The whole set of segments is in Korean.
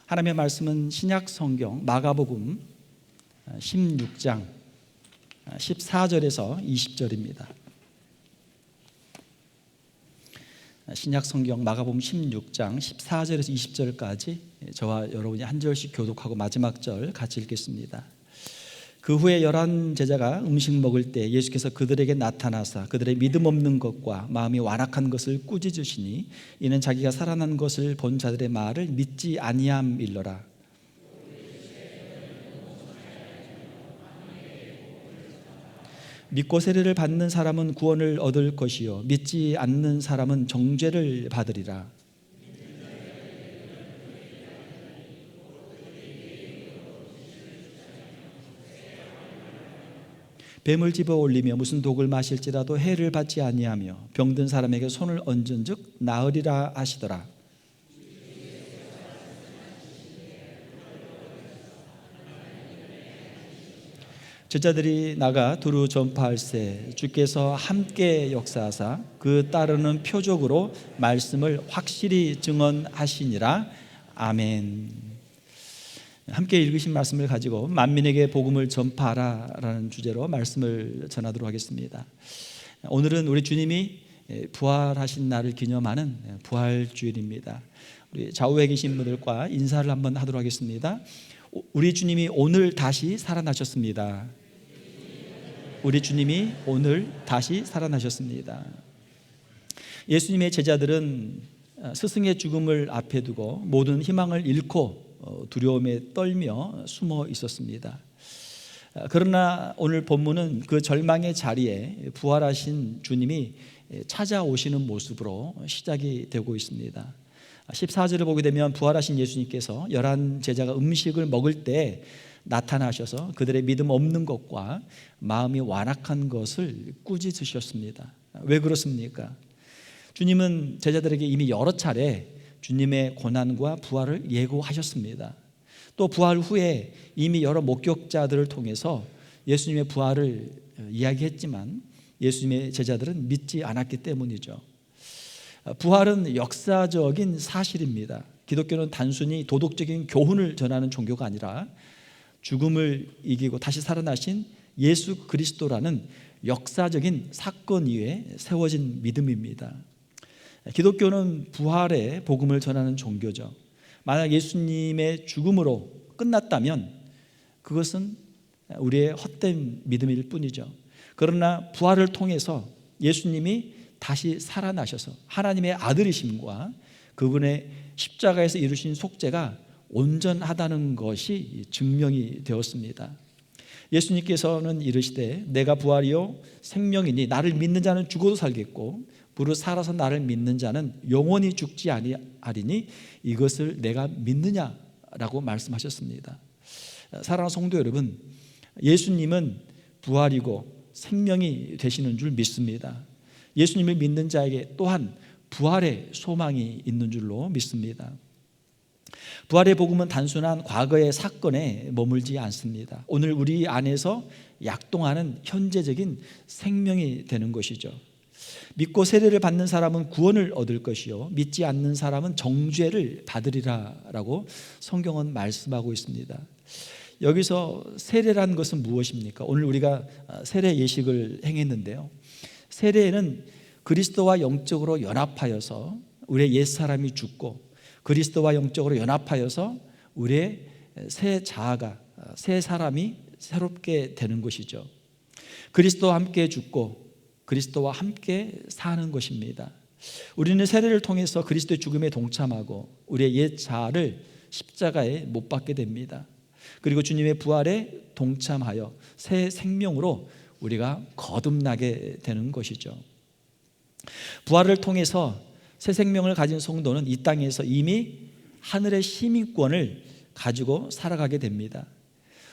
하나님의 말씀은 신약 성경 마가복음 16장 14절에서 20절입니다. 신약 성경 마가복음 16장 14절에서 20절까지 저와 여러분이 한 절씩 교독하고 마지막 절 같이 읽겠습니다. 그 후에 11 제자가 음식 먹을 때 예수께서 그들에게 나타나사 그들의 믿음 없는 것과 마음이 완악한 것을 꾸짖으시니 이는 자기가 살아난 것을 본 자들의 말을 믿지 아니함일러라. 믿고 세례를 받는 사람은 구원을 얻을 것이요 믿지 않는 사람은 정죄를 받으리라. 뱀을 집어 올리며 무슨 독을 마실지라도 해를 받지 아니하며 병든 사람에게 손을 얹은즉 나으리라 하시더라. 제자들이 나가 두루 전파할세 주께서 함께 역사하사 그 따르는 표적으로 말씀을 확실히 증언하시니라. 아멘. 함께 읽으신 말씀을 가지고 만민에게 복음을 전파하라라는 주제로 말씀을 전하도록 하겠습니다. 오늘은 우리 주님이 부활하신 날을 기념하는 부활주일입니다. 우리 좌우에 계신 분들과 인사를 한번 하도록 하겠습니다. 우리 주님이 오늘 다시 살아나셨습니다. 우리 주님이 오늘 다시 살아나셨습니다. 예수님의 제자들은 스승의 죽음을 앞에 두고 모든 희망을 잃고 두려움에 떨며 숨어 있었습니다. 그러나 오늘 본문은 그 절망의 자리에 부활하신 주님이 찾아오시는 모습으로 시작이 되고 있습니다. 14절을 보게 되면 부활하신 예수님께서 11 제자가 음식을 먹을 때 나타나셔서 그들의 믿음 없는 것과 마음이 완악한 것을 꾸짖으셨습니다. 왜 그렇습니까? 주님은 제자들에게 이미 여러 차례 주님의 고난과 부활을 예고하셨습니다. 또 부활 후에 이미 여러 목격자들을 통해서 예수님의 부활을 이야기했지만 예수님의 제자들은 믿지 않았기 때문이죠. 부활은 역사적인 사실입니다. 기독교는 단순히 도덕적인 교훈을 전하는 종교가 아니라 죽음을 이기고 다시 살아나신 예수 그리스도라는 역사적인 사건 위에 세워진 믿음입니다. 기독교는 부활의 복음을 전하는 종교죠. 만약 예수님의 죽음으로 끝났다면 그것은 우리의 헛된 믿음일 뿐이죠. 그러나 부활을 통해서 예수님이 다시 살아나셔서 하나님의 아들이심과 그분의 십자가에서 이루신 속죄가 온전하다는 것이 증명이 되었습니다. 예수님께서는 이르시되 내가 부활이요 생명이니 나를 믿는 자는 죽어도 살겠고 무릇 살아서 나를 믿는 자는 영원히 죽지 아니하리니 이것을 내가 믿느냐라고 말씀하셨습니다. 사랑하는 성도 여러분, 예수님은 부활이고 생명이 되시는 줄 믿습니다. 예수님을 믿는 자에게 또한 부활의 소망이 있는 줄로 믿습니다. 부활의 복음은 단순한 과거의 사건에 머물지 않습니다. 오늘 우리 안에서 약동하는 현재적인 생명이 되는 것이죠. 믿고 세례를 받는 사람은 구원을 얻을 것이요 믿지 않는 사람은 정죄를 받으리라 라고 성경은 말씀하고 있습니다. 여기서 세례라는 것은 무엇입니까? 오늘 우리가 세례 예식을 행했는데요, 세례는 그리스도와 영적으로 연합하여서 우리의 옛사람이 죽고 그리스도와 영적으로 연합하여서 우리의 새 자아가, 새 사람이 새롭게 되는 것이죠. 그리스도와 함께 죽고 그리스도와 함께 사는 것입니다. 우리는 세례를 통해서 그리스도의 죽음에 동참하고 우리의 옛 자아를 십자가에 못 박게 됩니다. 그리고 주님의 부활에 동참하여 새 생명으로 우리가 거듭나게 되는 것이죠. 부활을 통해서 새 생명을 가진 성도는 이 땅에서 이미 하늘의 시민권을 가지고 살아가게 됩니다.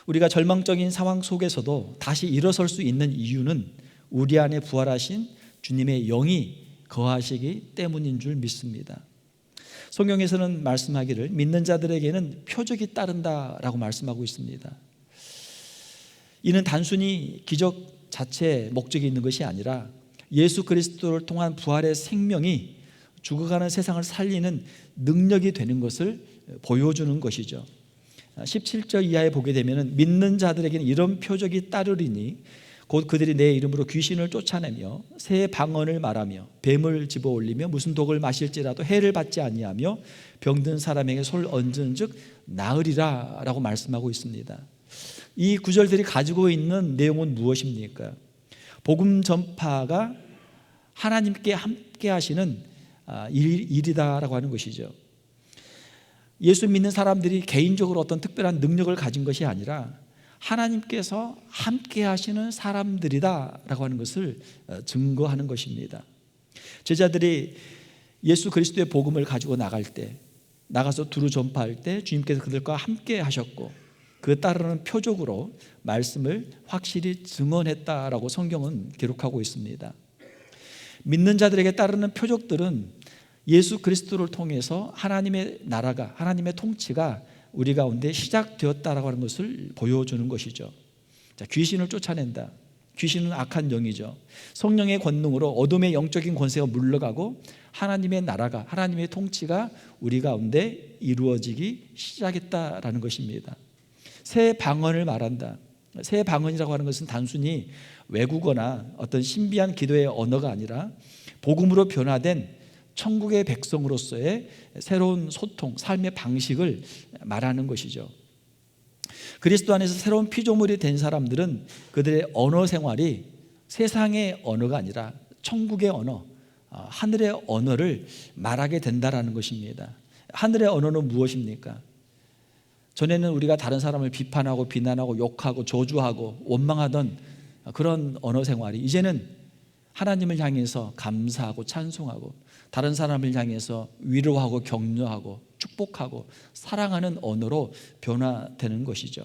우리가 절망적인 상황 속에서도 다시 일어설 수 있는 이유는 우리 안에 부활하신 주님의 영이 거하시기 때문인 줄 믿습니다. 성경에서는 말씀하기를 믿는 자들에게는 표적이 따른다라고 말씀하고 있습니다. 이는 단순히 기적 자체에 목적이 있는 것이 아니라 예수 그리스도를 통한 부활의 생명이 죽어가는 세상을 살리는 능력이 되는 것을 보여주는 것이죠. 17절 이하에 보게 되면 믿는 자들에게는 이런 표적이 따르리니 곧 그들이 내 이름으로 귀신을 쫓아내며 새 방언을 말하며 뱀을 집어올리며 무슨 독을 마실지라도 해를 받지 아니하며 병든 사람에게 손을 얹은즉 나으리라 라고 말씀하고 있습니다. 이 구절들이 가지고 있는 내용은 무엇입니까? 복음 전파가 하나님께 함께 하시는 일이다라고 하는 것이죠. 예수 믿는 사람들이 개인적으로 어떤 특별한 능력을 가진 것이 아니라 하나님께서 함께 하시는 사람들이다라고 하는 것을 증거하는 것입니다. 제자들이 예수 그리스도의 복음을 가지고 나갈 때, 나가서 두루 전파할 때 주님께서 그들과 함께 하셨고 그 따르는 표적으로 말씀을 확실히 증언했다라고 성경은 기록하고 있습니다. 믿는 자들에게 따르는 표적들은 예수 그리스도를 통해서 하나님의 나라가, 하나님의 통치가 우리 가운데 시작되었다라고 하는 것을 보여주는 것이죠. 자, 귀신을 쫓아낸다. 귀신은 악한 영이죠. 성령의 권능으로 어둠의 영적인 권세가 물러가고 하나님의 나라가, 하나님의 통치가 우리 가운데 이루어지기 시작했다라는 것입니다. 새 방언을 말한다. 새 방언이라고 하는 것은 단순히 외국어나 어떤 신비한 기도의 언어가 아니라 복음으로 변화된 천국의 백성으로서의 새로운 소통, 삶의 방식을 말하는 것이죠. 그리스도 안에서 새로운 피조물이 된 사람들은 그들의 언어 생활이 세상의 언어가 아니라 천국의 언어, 하늘의 언어를 말하게 된다라는 것입니다. 하늘의 언어는 무엇입니까? 전에는 우리가 다른 사람을 비판하고 비난하고 욕하고 저주하고 원망하던 그런 언어 생활이 이제는 하나님을 향해서 감사하고 찬송하고 다른 사람을 향해서 위로하고 격려하고 축복하고 사랑하는 언어로 변화되는 것이죠.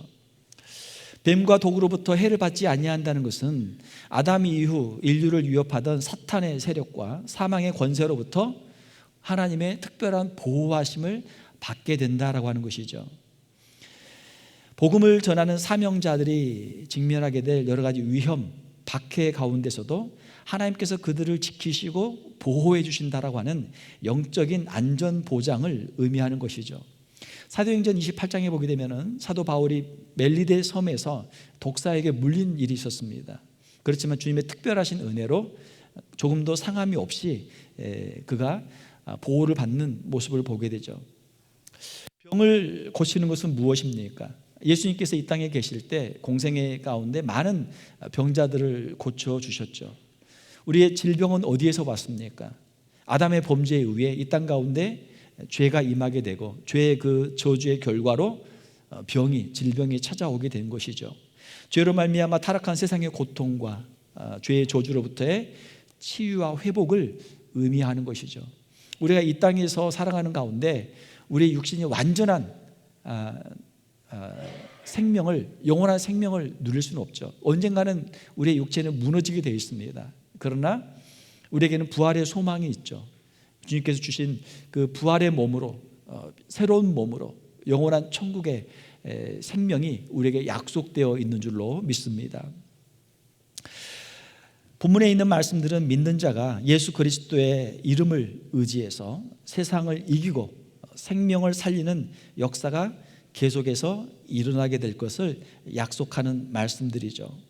뱀과 독으로부터 해를 받지 아니한다는 것은 아담 이후 인류를 위협하던 사탄의 세력과 사망의 권세로부터 하나님의 특별한 보호하심을 받게 된다라고 하는 것이죠. 복음을 전하는 사명자들이 직면하게 될 여러 가지 위험, 박해 가운데서도 하나님께서 그들을 지키시고 보호해 주신다라고 하는 영적인 안전 보장을 의미하는 것이죠. 사도행전 28장에 보게 되면은 사도 바울이 멜리데 섬에서 독사에게 물린 일이 있었습니다. 그렇지만 주님의 특별하신 은혜로 조금도 상함이 없이 그가 보호를 받는 모습을 보게 되죠. 병을 고치는 것은 무엇입니까? 예수님께서 이 땅에 계실 때 공생애 가운데 많은 병자들을 고쳐 주셨죠. 우리의 질병은 어디에서 왔습니까? 아담의 범죄에 의해 이 땅 가운데 죄가 임하게 되고 죄의 그 저주의 결과로 질병이 찾아오게 된 것이죠. 죄로 말미암아 타락한 세상의 고통과 죄의 저주로부터의 치유와 회복을 의미하는 것이죠. 우리가 이 땅에서 살아가는 가운데 우리의 육신이 완전한 영원한 생명을 누릴 수는 없죠. 언젠가는 우리의 육체는 무너지게 되어 있습니다. 그러나 우리에게는 부활의 소망이 있죠. 주님께서 주신 그 부활의 몸으로 새로운 몸으로 영원한 천국의 생명이 우리에게 약속되어 있는 줄로 믿습니다. 본문에 있는 말씀들은 믿는 자가 예수 그리스도의 이름을 의지해서 세상을 이기고 생명을 살리는 역사가 계속해서 일어나게 될 것을 약속하는 말씀들이죠.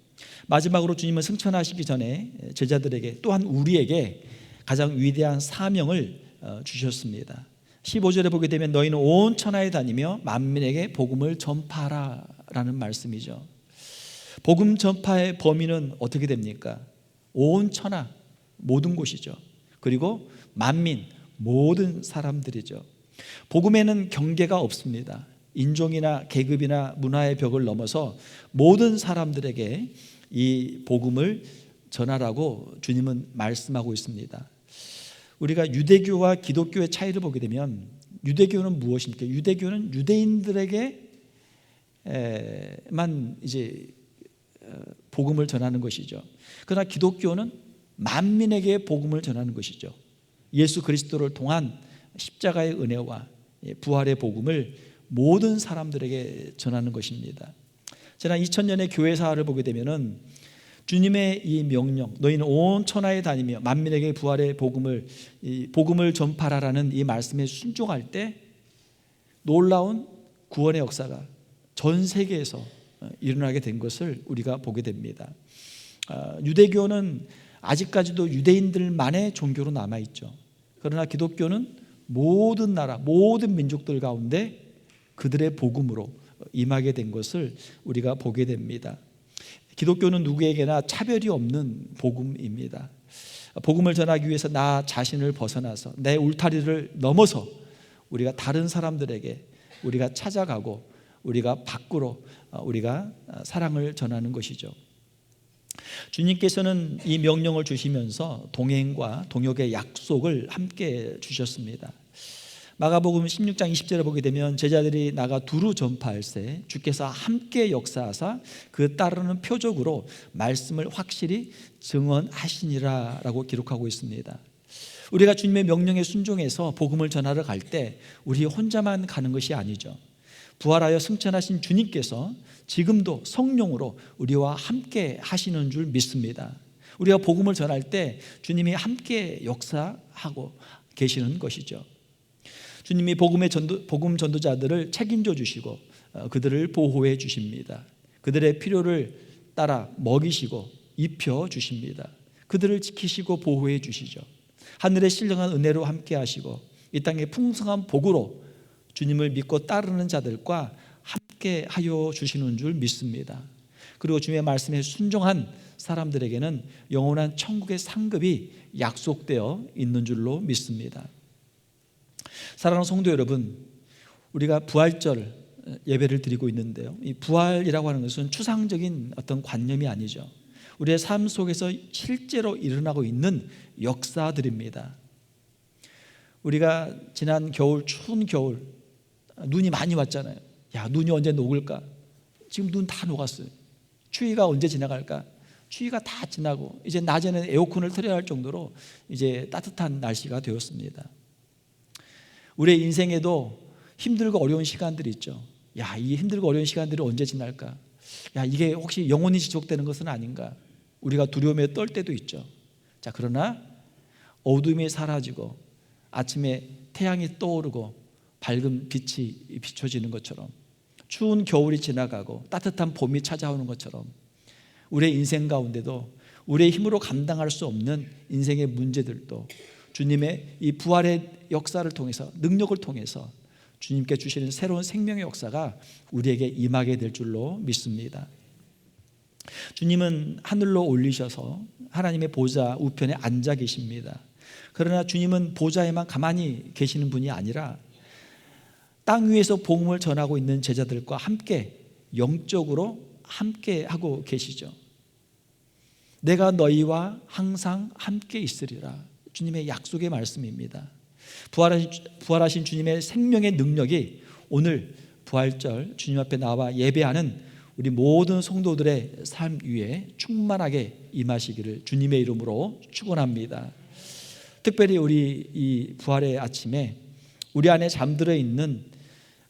마지막으로 주님은 승천하시기 전에 제자들에게 또한 우리에게 가장 위대한 사명을 주셨습니다. 15절에 보게 되면 너희는 온 천하에 다니며 만민에게 복음을 전파하라 라는 말씀이죠. 복음 전파의 범위는 어떻게 됩니까? 온 천하 모든 곳이죠. 그리고 만민 모든 사람들이죠. 복음에는 경계가 없습니다. 인종이나 계급이나 문화의 벽을 넘어서 모든 사람들에게 이 복음을 전하라고 주님은 말씀하고 있습니다. 우리가 유대교와 기독교의 차이를 보게 되면 유대교는 무엇입니까? 유대교는 유대인들에게만 이제 복음을 전하는 것이죠. 그러나 기독교는 만민에게 복음을 전하는 것이죠. 예수 그리스도를 통한 십자가의 은혜와 부활의 복음을 모든 사람들에게 전하는 것입니다. 지난 2000년의 교회사를 보게 되면은 주님의 이 명령, 너희는 온 천하에 다니며 만민에게 부활의 복음을 전파라라는 이 말씀에 순종할 때 놀라운 구원의 역사가 전 세계에서 일어나게 된 것을 우리가 보게 됩니다. 유대교는 아직까지도 유대인들만의 종교로 남아있죠. 그러나 기독교는 모든 나라, 모든 민족들 가운데 그들의 복음으로 임하게 된 것을 우리가 보게 됩니다. 기독교는 누구에게나 차별이 없는 복음입니다. 복음을 전하기 위해서 나 자신을 벗어나서 내 울타리를 넘어서 우리가 다른 사람들에게 우리가 찾아가고 우리가 밖으로 우리가 사랑을 전하는 것이죠. 주님께서는 이 명령을 주시면서 동행과 동역의 약속을 함께 주셨습니다. 마가복음 16장 20절에 보게 되면 제자들이 나가 두루 전파할세 주께서 함께 역사하사 그 따르는 표적으로 말씀을 확실히 증언하시니라 라고 기록하고 있습니다. 우리가 주님의 명령에 순종해서 복음을 전하러 갈 때 우리 혼자만 가는 것이 아니죠. 부활하여 승천하신 주님께서 지금도 성령으로 우리와 함께 하시는 줄 믿습니다. 우리가 복음을 전할 때 주님이 함께 역사하고 계시는 것이죠. 주님이 복음 전도자들을 책임져 주시고 그들을 보호해 주십니다. 그들의 필요를 따라 먹이시고 입혀 주십니다. 그들을 지키시고 보호해 주시죠. 하늘의 신령한 은혜로 함께 하시고 이 땅의 풍성한 복으로 주님을 믿고 따르는 자들과 함께 하여 주시는 줄 믿습니다. 그리고 주님의 말씀에 순종한 사람들에게는 영원한 천국의 상급이 약속되어 있는 줄로 믿습니다. 사랑하는 성도 여러분, 우리가 부활절 예배를 드리고 있는데요, 이 부활이라고 하는 것은 추상적인 어떤 관념이 아니죠. 우리의 삶 속에서 실제로 일어나고 있는 역사들입니다. 우리가 지난 겨울, 추운 겨울 눈이 많이 왔잖아요. 야, 눈이 언제 녹을까? 지금 눈 다 녹았어요. 추위가 언제 지나갈까? 추위가 다 지나고 이제 낮에는 에어컨을 틀어야 할 정도로 이제 따뜻한 날씨가 되었습니다. 우리의 인생에도 힘들고 어려운 시간들이 있죠. 야, 이 힘들고 어려운 시간들이 언제 지날까? 야, 이게 혹시 영원히 지속되는 것은 아닌가? 우리가 두려움에 떨 때도 있죠. 자, 그러나 어둠이 사라지고 아침에 태양이 떠오르고 밝은 빛이 비춰지는 것처럼, 추운 겨울이 지나가고 따뜻한 봄이 찾아오는 것처럼 우리의 인생 가운데도 우리의 힘으로 감당할 수 없는 인생의 문제들도 주님의 이 부활의 역사를 통해서, 능력을 통해서 주님께 주시는 새로운 생명의 역사가 우리에게 임하게 될 줄로 믿습니다. 주님은 하늘로 올리셔서 하나님의 보좌 우편에 앉아 계십니다. 그러나 주님은 보좌에만 가만히 계시는 분이 아니라 땅 위에서 복음을 전하고 있는 제자들과 함께 영적으로 함께 하고 계시죠. 내가 너희와 항상 함께 있으리라, 주님의 약속의 말씀입니다. 부활하신 주님의 생명의 능력이 오늘 부활절 주님 앞에 나와 예배하는 우리 모든 성도들의 삶 위에 충만하게 임하시기를 주님의 이름으로 축원합니다. 특별히 우리 이 부활의 아침에 우리 안에 잠들어 있는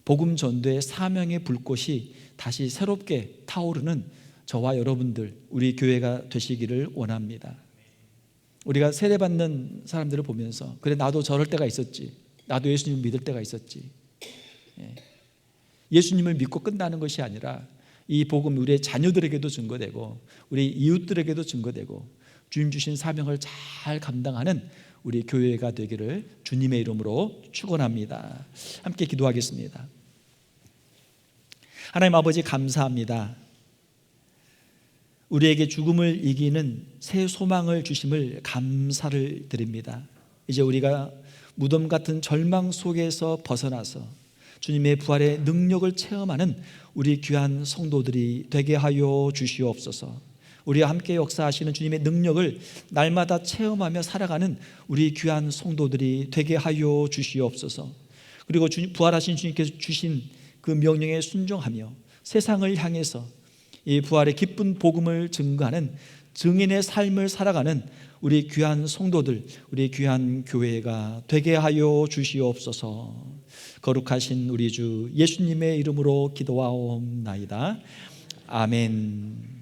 복음 전도의 사명의 불꽃이 다시 새롭게 타오르는 저와 여러분들, 우리 교회가 되시기를 원합니다. 우리가 세례받는 사람들을 보면서 그래, 나도 저럴 때가 있었지, 나도 예수님을 믿을 때가 있었지. 예수님을 믿고 끝나는 것이 아니라 이 복음 우리의 자녀들에게도 증거되고 우리 이웃들에게도 증거되고 주님 주신 사명을 잘 감당하는 우리 교회가 되기를 주님의 이름으로 축원합니다. 함께 기도하겠습니다. 하나님 아버지, 감사합니다. 우리에게 죽음을 이기는 새 소망을 주심을 감사를 드립니다. 이제 우리가 무덤 같은 절망 속에서 벗어나서 주님의 부활의 능력을 체험하는 우리 귀한 성도들이 되게 하여 주시옵소서. 우리와 함께 역사하시는 주님의 능력을 날마다 체험하며 살아가는 우리 귀한 성도들이 되게 하여 주시옵소서. 그리고 부활하신 주님께서 주신 그 명령에 순종하며 세상을 향해서 이 부활의 기쁜 복음을 증거하는 증인의 삶을 살아가는 우리 귀한 성도들, 우리 귀한 교회가 되게 하여 주시옵소서. 거룩하신 우리 주 예수님의 이름으로 기도하옵나이다. 아멘.